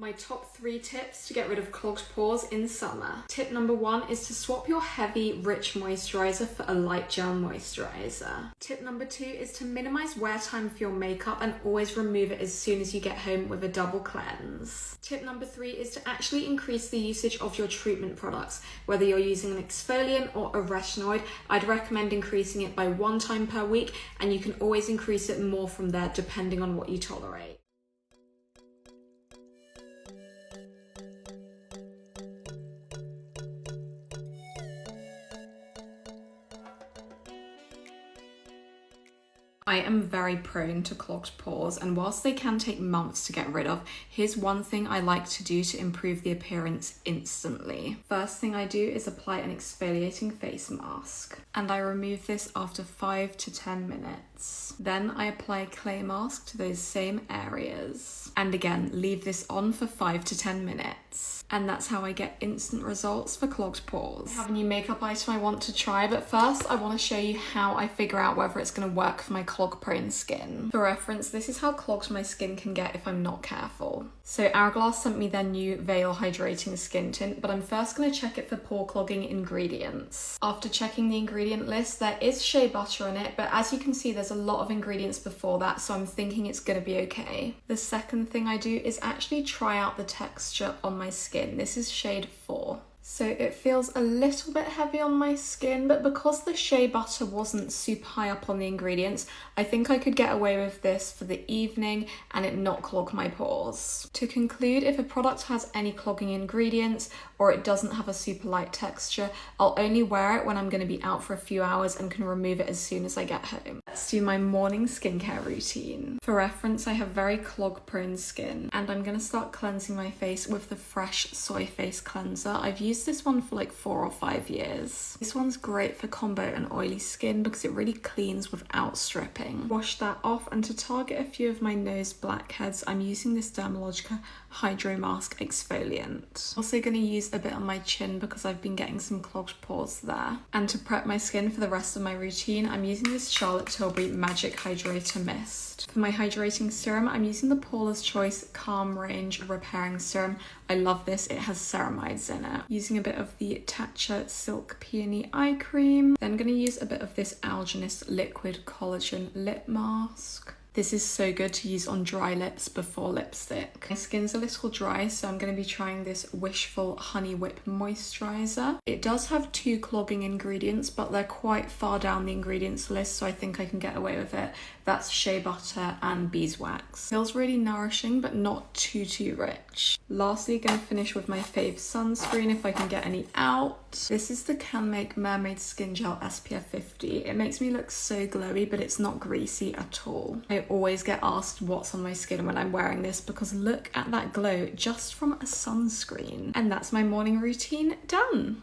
My top 3 tips to get rid of clogged pores in summer. Tip number 1 is to swap your heavy, rich moisturizer for a light gel moisturizer. Tip number 2 is to minimize wear time for your makeup and always remove it as soon as you get home with a double cleanse. Tip number 3 is to actually increase the usage of your treatment products. Whether you're using an exfoliant or a retinoid, I'd recommend increasing it by 1 time per week, and you can always increase it more from there depending on what you tolerate. I am very prone to clogged pores, and whilst they can take months to get rid of, here's one thing I like to do to improve the appearance instantly. First thing I do is apply an exfoliating face mask, and I remove this after 5 to 10 minutes. Then I apply a clay mask to those same areas, and again leave this on for 5 to 10 minutes. And that's how I get instant results for clogged pores. I have a new makeup item I want to try, but first I want to show you how I figure out whether it's going to work for my clog-prone skin. For reference, this is how clogged my skin can get if I'm not careful. So Hourglass sent me their new Veil Hydrating Skin Tint, but I'm first going to check it for pore clogging ingredients. After checking the ingredient list, there is shea butter in it, but as you can see there's a lot of ingredients before that, so I'm thinking it's going to be okay. The second thing I do is actually try out the texture on my skin. This is shade 4. So it feels a little bit heavy on my skin, but because the shea butter wasn't super high up on the ingredients, I think I could get away with this for the evening and it not clog my pores. To conclude, if a product has any clogging ingredients or it doesn't have a super light texture, I'll only wear it when I'm going to be out for a few hours and can remove it as soon as I get home. Let's do my morning skincare routine. For reference, I have very clog-prone skin, and I'm going to start cleansing my face with the Fresh Soy Face Cleanser. I've used this one for like 4 or 5 years. This one's great for combo and oily skin because it really cleans without stripping. Wash that off, and to target a few of my nose blackheads, I'm using this Dermalogica Hydro Mask Exfoliant. Also going to use a bit on my chin because I've been getting some clogged pores there. And to prep my skin for the rest of my routine, I'm using this Charlotte Tilbury Magic Hydrator Mist. For my hydrating serum, I'm using the Paula's Choice Calm Range Repairing Serum. I love this, it has ceramides in it. Using a bit of the Tatcha Silk Peony Eye Cream. Then I'm going to use a bit of this Algenist Liquid Collagen Lip Mask. This is so good to use on dry lips before lipstick. My skin's a little dry, so I'm going to be trying this Wishful Honey Whip Moisturizer. It does have 2 clogging ingredients, but they're quite far down the ingredients list, so I think I can get away with it. That's shea butter and beeswax. Feels really nourishing, but not too rich. Lastly, going to finish with my fave sunscreen if I can get any out. This is the Can Make Mermaid Skin Gel SPF 50. It makes me look so glowy, but it's not greasy at all. I always get asked what's on my skin when I'm wearing this because look at that glow just from a sunscreen. And that's my morning routine done.